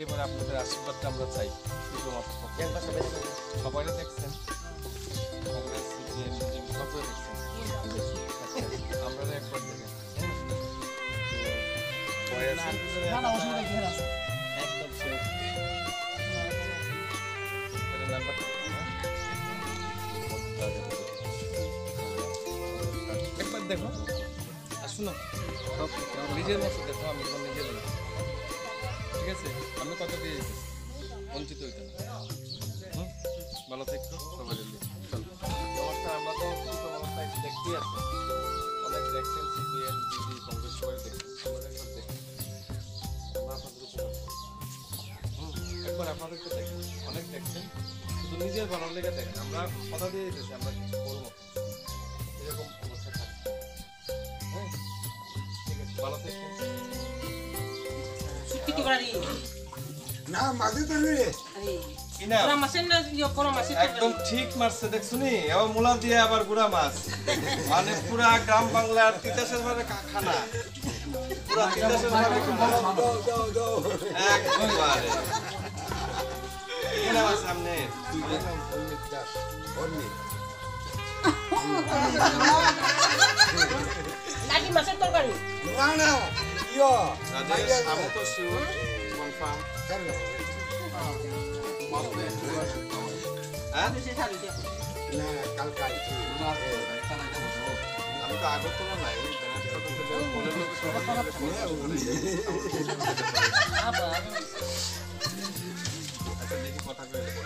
এবারে আপনাদের আশীর্বাদটা আমরা চাই। সবাই দেখছেন, কংগ্রেস সিপিএম সবাই দেখছেন, আপনারা একবার দেখেন। একবার দেখো আর শুনো, নিজের মতো দেখো, আমি তোমার নিজের মতো, ঠিক আছে? আমি কত দিয়ে দিতেছি, বঞ্চিত হইতে না। ভালো থাকতো সবাই। চল নমস্কার। আমরা তো অবস্থায় দেখতেই আছি, অনেক দেখছেন সিপিএম বিজেপি কংগ্রেস সবাই দেখছেন, আমাদের একবার দেখেন, আমরা আপনাদের উপকার একবার আপনাদেরকে দেখেন, অনেক দেখছেন, শুধু নিজের ভালো লেগে দেখেন। আমরা কথা দিয়ে দিতেছি, আমরা কিছু করবো, এরকম অবস্থা থাকবে। হ্যাঁ ঠিক আছে, ভালো থাকবেন। না মাঝে তো রে একদম ঠিক মারছে, দেখছুনি? এবার মুলা দিয়ে আবার গুড়া মাছ, মানে পুরা গ্রাম বাংলার তিতাসের ভাবে খানা, পুরা তিতাসের ভাবে একবারে কিনা মাছ সামনে নাকি মাছের তরকারি? না না ইয়ো রাজেশ আমি তো শিওর কনফার্ম। হ্যাঁ না কাল কাল আমি তো আগরতলা নাই, আচ্ছা দেখি কথা কইলে যাও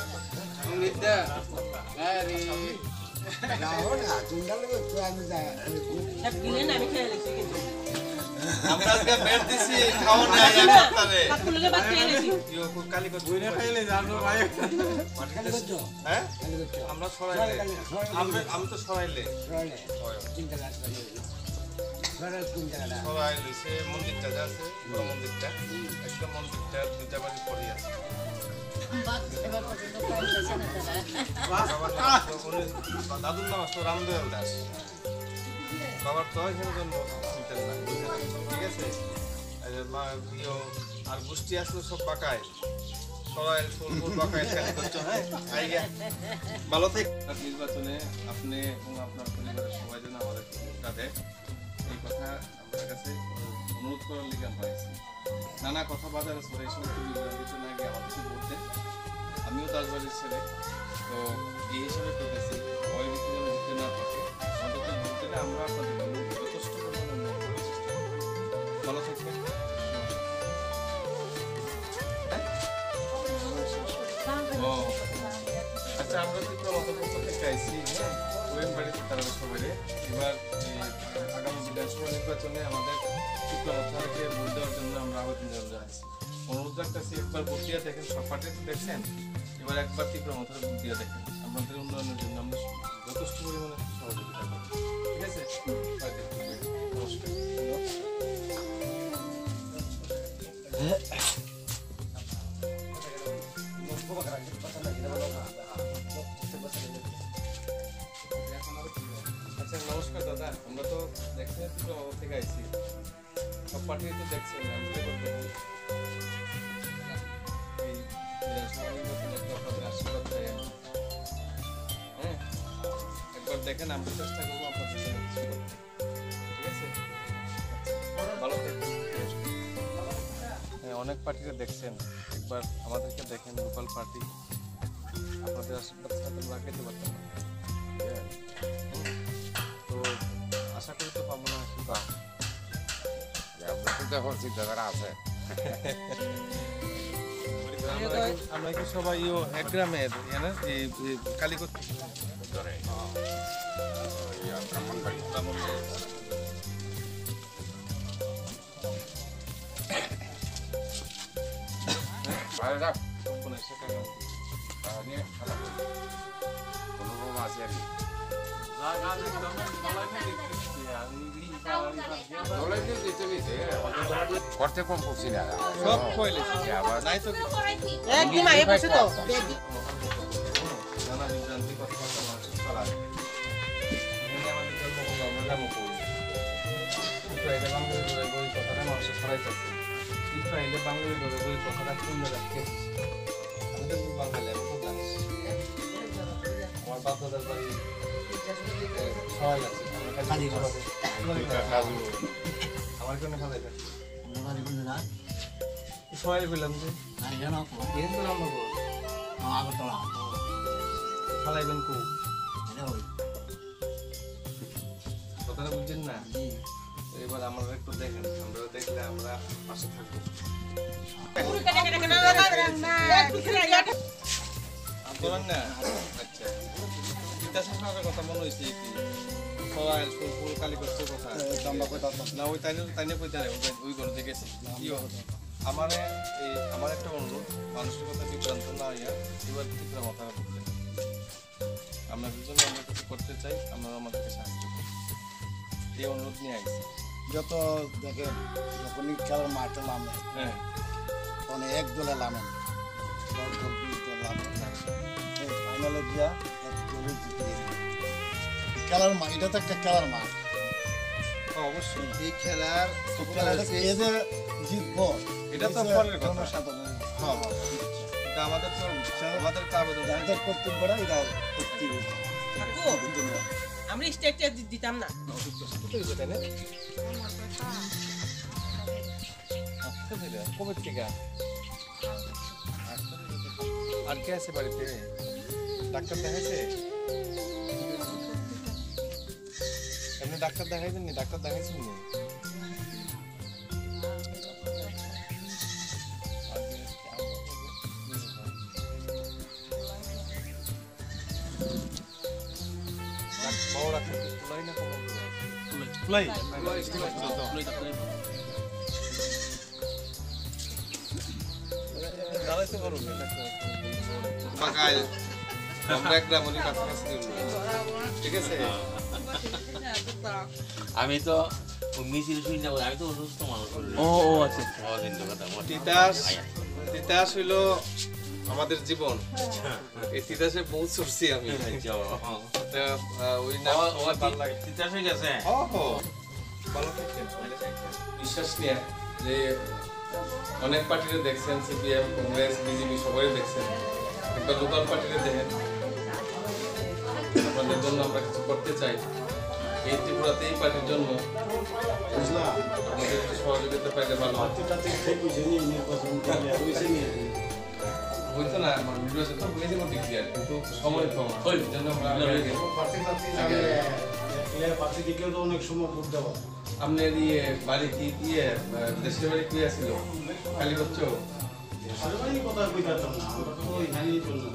না তোমরা লোক তো আমি যাই সব গিলেন, আমি খেয়ে লেছি কিন্তু আমরা আজকে বের দিছি খাওয়া না এক সপ্তাহে কাকুলকে বাদ খেয়ে লেছি। ইও কালি কত বুইনা খাইলে জানো ভাই। হ্যাঁ আমরা সরাইলে, আমি তো সরাইলে সরাইলে সে মন্দিরটা যা আছে বড় মন্দিরটা, একটা মন্দিরটা দুইটা বাড়ি পড়ে আছে। দাদুর নাম আসতো রামদয়াল দাস, বাবার তো এখানে জন্ম চিনতেন না, ঠিক আছে? আর গোষ্ঠী আসলো সব পাকায়, সরাইল ফুলপুর পাকায় করছো। হ্যাঁ ভালো থেকে নির্বাচনে আপনি এবং আপনার পরিবারের সবাই যেন আমাদের ভোটটা দেয়, এই কথা আমাদের কাছে অনুরোধ করার লিগে আমরা আছি। নানা কথা বাজারে সরে এসে কিছু না গিয়ে আমাদেরকে ভোট দেন। আমিও তাজবাড়ির ছেলে, তো এই হিসাবে করতেছি ভয় বেশি যেন ভোটে না থাকে, অন্তত ভোট দিলে আমরা আপনাদের যথেষ্ট পরিমাণে উন্নত করার চেষ্টা করি। ভালো থাকবেন। আচ্ছা আমরা তো মতপক্ষ থেকে আইসি, হ্যাঁ ওয়েন বাড়িতে তারা সবাই এবার আগামী বিধানসভা নির্বাচনে আমাদের চিত্রমথাকে ভোট দেওয়ার জন্য আমরা আবেদন জানাচ্ছি। অনুরোধ রাখতেছি, একবার ভোট দিয়ে দেখেন, সব পার্টি দেখছেন, এবার একবার চিত্রমথার ভোট দিয়ে দেখেন, আমাদের উন্নয়নের জন্য আমরা যথেষ্ট পরিমাণে সহযোগিতা করব, ঠিক আছে? নমস্কার। আচ্ছা নমস্কার দাদা, আমরা তো দেখছেন থেকে আইছি, সব পার্টি তো দেখছেন, আমি এই বিধানসভা নির্বাচনে একটু আপনাদের আশীর্বাদ চাই আমি। হ্যাঁ একবার দেখেন, আমরা চেষ্টা করবো আপনাদের জন্য কিছু করতে, ঠিক আছে? ভালো থাকবেন। হ্যাঁ অনেক পার্টিরা দেখছেন, একবার আমাদেরকে দেখেন, লোকাল পার্টি, আপনাদের আশীর্বাদ ছাড়া তোমরা খেতে পারতাম না। তো আশা করি তো পাবো না আশীর্বাদ, চিন্তাধারা আছে। আমরা কি সবাই এক গ্রামের কালীকোট করতে কম করছি না সব কইলে নাই তো একদম আগে বসে তো নানা বিভ্রান্তি কথাবার্তা মানুষের ছড়ায়, এখানে আমাদের জন্মভূমি, আমরা নামও করি, কিন্তু এটা বাংলাদেশের কথাটা মানুষের ছড়াইতেছে। আইলে বাঙালি ধরে বই কথাটা শুনলে রাখতে আমি তো বাঙালি আমি তো জানি আমার বাপ দাদার বাড়ি সবাই আছে আমার কোনো ভালো লাগে সবাই বললাম যে এর তো নাম বলবো ফালাইবেন কো কথাটা বুঝছেন না এবার আমরা একটু দেখেন আমরা দেখলে আমরা পাশে থাকবো বলেন না আচ্ছা ইতিহাসের কথা মনে হয়েছে কি সবাই ফুল কালী করছে কথা না ওই তাইনে কইতে ওই ঘর দেখেছি কি আমার একটা অনুরোধ মানুষের কথা বিভ্রান্ত না হইয়া এবার চিত্রা মাথা করতে আমরা দুজন আমরা কিছু করতে চাই আমরা আমাদেরকে সাহায্য করি এই অনুরোধ নিয়ে আইছি যত দেখেন যখনই খেলার মাঠে নামে হ্যাঁ তখন এক দলে নামেন ফাইনালে গিয়া এক দলে জিতে খেলার মাঠ এটা তো একটা খেলার মাঠ অবশ্যই এই খেলার এতে জিতবো এটা তো ফলের কথা সাধারণ হ্যাঁ এটা আমাদের তো আবেদন যাদের কর্তব্যটা এটা করতে আমরা স্টেট দিতাম না কবে থেকে আর কে আছে বাড়িতে ডাক্তার দেখাইছে এমনি ডাক্তার দেখাইছেন নি ডাক্তার দেখাইছেন নি বড় ডাক্তার তুলাই না কমল তুলাই দাঁড়াইতে পারো পাকাইল আমরা একটা মনি কাছাকাছি ঠিক আছে আমি তো মিছিল শুনি না আমি তো অসুস্থ মানুষ ও আচ্ছা তিতাস হইল আমাদের জীবন এই তিতাসে বহুত চড়ছি আমি ওই নাম আমার ভালো লাগে তিতাস হয়ে গেছে ভালো থাকেন বিশ্বাস নিয়ে যে অনেক পার্টিরে দেখছেন সিপিএম কংগ্রেস বিজেপি সবাই দেখছেন একটা লোকাল পার্টিরে দেখেন আপনাদের জন্য আমরা কিছু করতে চাই এই ত্রিপুরাতে এই পার্টির জন্য আমাদের একটু সহযোগিতা পাইলে ভালো হইতো না নির্বাচন তো হয়ে যাবো ডিক্লিয়ার কিন্তু সময় কম ওই জন্য অনেক সময় ভোট দেওয়া আপনার ইয়ে বাড়ি কি ইয়ে দেশের বাড়ি কি আছিল খালি হচ্ছে কথা কইতাম না আমরা তো ওইখানেই চলবো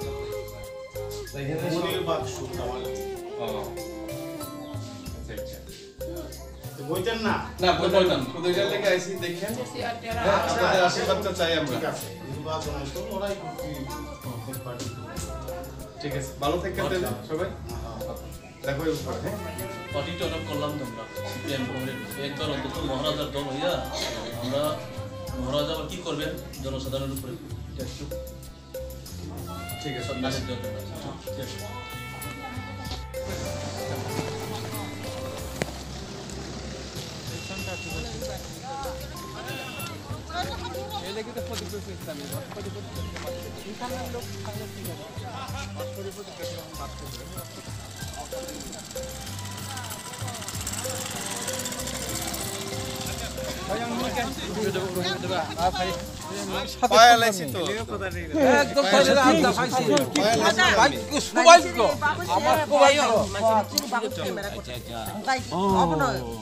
মনির বাক্স বইতেন না না বলতাম দুইটার লেগে আইসি দেখেন আপনাদের আশীর্বাদটা চাই আমরা ঠিক আছে ভালো থাকেন সবাই দেখো হ্যাঁ পার্টিটা অনেক করলাম তোমরা সিপিএম কংগ্রেস একদল অন্তত মহারাজার দল হইয়া আমরা মহারাজা আবার কি করবেন জনসাধারণের উপরে এটা একটু ঠিক আছে সন্ন্যাসের জন্য ঠিক আছে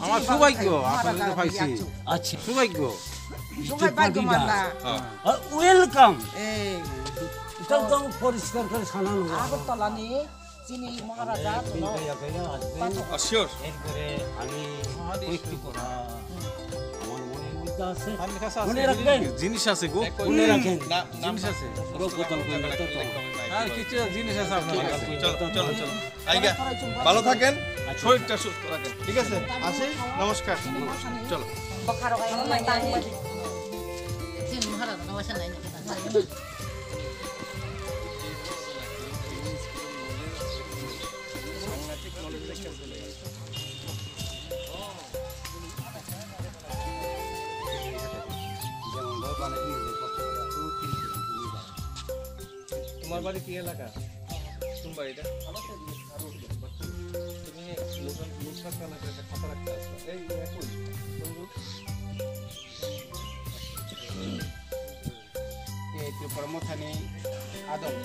আমার সৌভাগ্য আপনাদের পাইছি আচ্ছা সৌভাগ্য ওয়েলকাম একদম পরিষ্কার করে সানানো আগরতলা নিয়ে চিনি মহারাজা শিওর এরপরে আমি পরীক্ষা করা আমার মনের মধ্যে আছে মনে রাখবেন জিনিস আছে গো মনে রাখেন জিনিস আছে রোগ বোতল করে আর কিছু জিনিস আছে আপনার চলো চলো চলো আইগা ভালো থাকেন শরীরটা সুস্থ রাখেন ঠিক আছে আসি নমস্কার চলো মহারাজ নমস্কার নাই যেমন তোমার বাড়ি কি এলাকা? কোন বাড়িটা? তুমি নুসরাত খানের একটা খাতা রাখতে আসছো। এই একই বন্ধু। itu permothani adong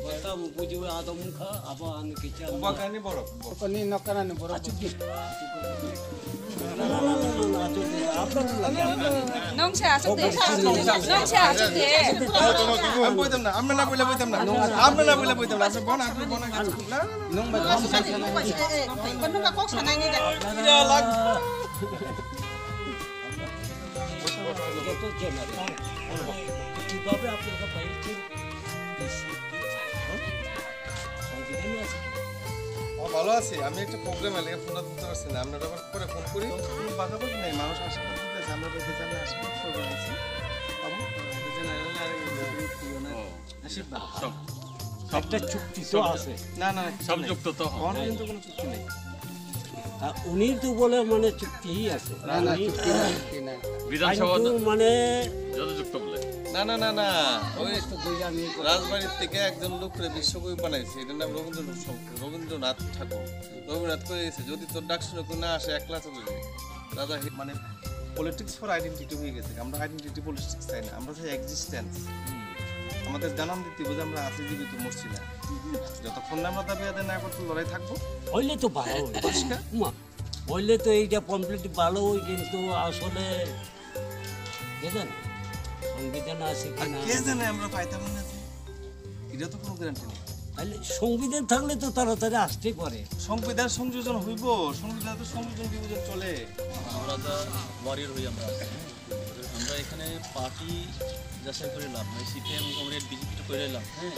bata buju adong kha apa anu kicha উপাকানি বড় apa ni nakaran boro achuki 농사 아직도 농사 아직도 আমি বইতাম না, আমরা না বইলে বইতাম না, আমরা না বইলে বইতাম না, আপনি বন না nong ba dong sa sana 건너가 꼭 사나이니다. itu general কিভাবে আপনারা পাইছেন সংবিধানে আছে ভালো আছি। আমি একটা প্রোগ্রামে লেগে ফোন ধরতে পারছি না, আপনার আবার পরে ফোন করি। কোনো বাধাবাধি নেই, মানুষ আশীর্বাদ দিতেছে, আমরা রিজেনারে আশীর্বাদ করবো আছি। আশীর্বাদ একটা চুক্তি তো আছে না না সব যুক্ত তো কোনো কিন্তু কোনো চুক্তি নেই। উনি তো বলে মানে চুক্তিই আছে না না চুক্তি নাই। বিধানসভা মানে না না না না ওই রাজবাড়ির থেকে একজন লোকরে বিশ্বকবি বানাইছে, এটার নাম রবীন্দ্রনাথ ঠাকুর। রবীন্দ্রনাথ করে গেছে, যদি তোর ডাক শুনে কেউ না আসে একলা চলে যায়। রাজা মানে পলিটিক্স ফর আইডেন্টিটি হয়ে গেছে। আমরা আইডেন্টিটি পলিটিক্স চাই না, আমরা চাই এক্সিস্টেন্স। আমাদের জানান দিতে বুঝে আমরা আছি, জীবিত মরছি না। যতক্ষণ না আমরা দাবি আদায় না করতে লড়াই থাকবো। হইলে তো ভালো হইলে তো এইটা কমপ্লিট ভালো, কিন্তু আসলে দেখেন সংবিধান আছে কিনা কে জানে আমরা পাইতাম না, এটা তো কোনো গ্যারান্টি নেই। তাহলে সংবিধান থাকলে তো তাড়াতাড়ি আসতেই পারে। সংবিধান সংযোজন হইব, সংবিধান তো সংযোজন বিভাজন চলে। আমরা যা ওয়ারিয়র হই আমরা আমরা এখানে পার্টি যাচাই করে এলাম, মানে সিপিএম কমরেড বিজেপি করে এলাম। হ্যাঁ,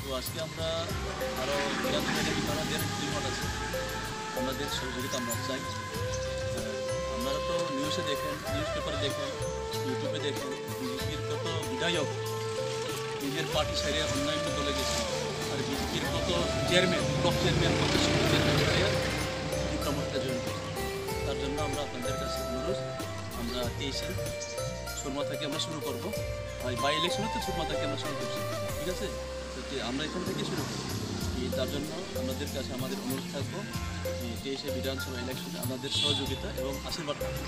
তো আজকে আমরা আরও আমাদের ডিমান্ড আছে, আমাদের সহযোগিতা আমরা চাই। আপনারা তো নিউজে দেখেন, নিউজ পেপারে দেখেন, ইউটিউবে দেখেন, বিজেপির কত বিধায়ক নিজের পার্টি সাইডে অন্যান্য দলে গেছে, আর বিজেপির কত চেয়ারম্যান, ব্লক চেয়ারম্যান, কত চেয়ারম্যান প্রমোটটা জয়েন করছে। তার জন্য আমরা আপনাদের কাছে অনুরোধ, আমরা 23 সুরমা থেকে আমরা শুরু করবো। আর বাই ইলেকশনে তো সুরমা থেকে আমরা শুরু করছি, ঠিক আছে? তো আমরা এখান থেকে শুরু করবো। তার জন্য আমাদের কাছে আমাদের অনুরোধ থাকবো 23 বিধানসভা ইলেকশনে আমাদের সহযোগিতা এবং আশীর্বাদ থাকবে।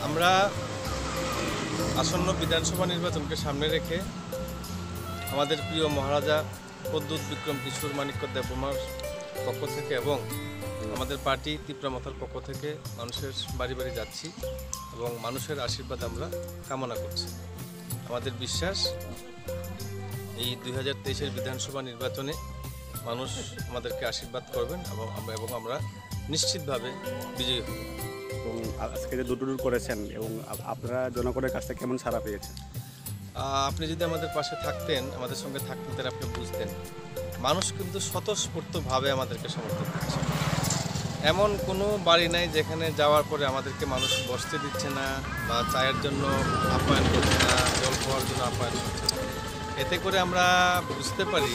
আমরা আসন্ন বিধানসভা নির্বাচনকে সামনে রেখে আমাদের প্রিয় মহারাজা প্রদ্যুৎ বিক্রম কিশোর মাণিক্য দেববর্মার পক্ষ থেকে এবং আমাদের পার্টি তিপ্রামাথার পক্ষ থেকে মানুষের বাড়ি বাড়ি যাচ্ছি এবং মানুষের আশীর্বাদ আমরা কামনা করছি। আমাদের বিশ্বাস এই 2023 বিধানসভা নির্বাচনে মানুষ আমাদেরকে আশীর্বাদ করবেন এবং আমরা নিশ্চিতভাবে বিজয়ী হব। এবং আজকে যে দুটো করেছেন এবং আপনারা জনগণের কাছ থেকে কেমন সাড়া পেয়েছেন? আপনি যদি আমাদের পাশে থাকতেন, আমাদের সঙ্গে থাকতেন, তাহলে আপনি বুঝতেন মানুষ কিন্তু স্বতঃস্ফূর্তভাবে আমাদেরকে সমর্থন করছে। এমন কোনো বাড়ি নাই যেখানে যাওয়ার পরে আমাদেরকে মানুষ বসতে দিচ্ছে না বা চায়ের জন্য আপ্যায়ন করছে না, জল খাওয়ার জন্য আপ্যায়ন করছে না। এতে করে আমরা বুঝতে পারি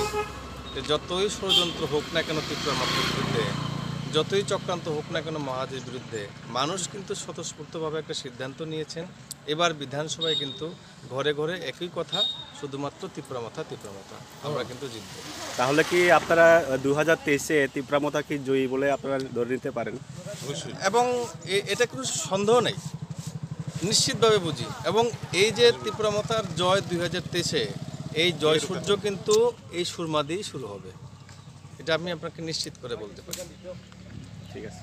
যে যতই ষড়যন্ত্র হোক না কেন তিপ্রামাথার বিরুদ্ধে, যতই চক্রান্ত হোক না কেন মহারাজের বিরুদ্ধে, মানুষ কিন্তু স্বতঃস্ফূর্তভাবে একটা সিদ্ধান্ত নিয়েছেন। এবার বিধানসভায় কিন্তু ঘরে ঘরে একই কথা, শুধুমাত্র তিপ্রামাথা আমরা কিন্তু জিতব। তাহলে কি আপনারা 2023-এ তিপ্রামাথা কি জয়ী বলে আপনারা ধরে নিতে পারেন? এবং এটা কোনো সন্দেহ নেই, নিশ্চিতভাবে বুঝি। এবং এই যে তিপ্রামাথার জয় 2023-এ, এই জয় সূর্য কিন্তু এই সুরমা দিয়েই শুরু হবে, এটা আমি আপনাকে নিশ্চিত করে বলতে পারি। ঠিক আছে।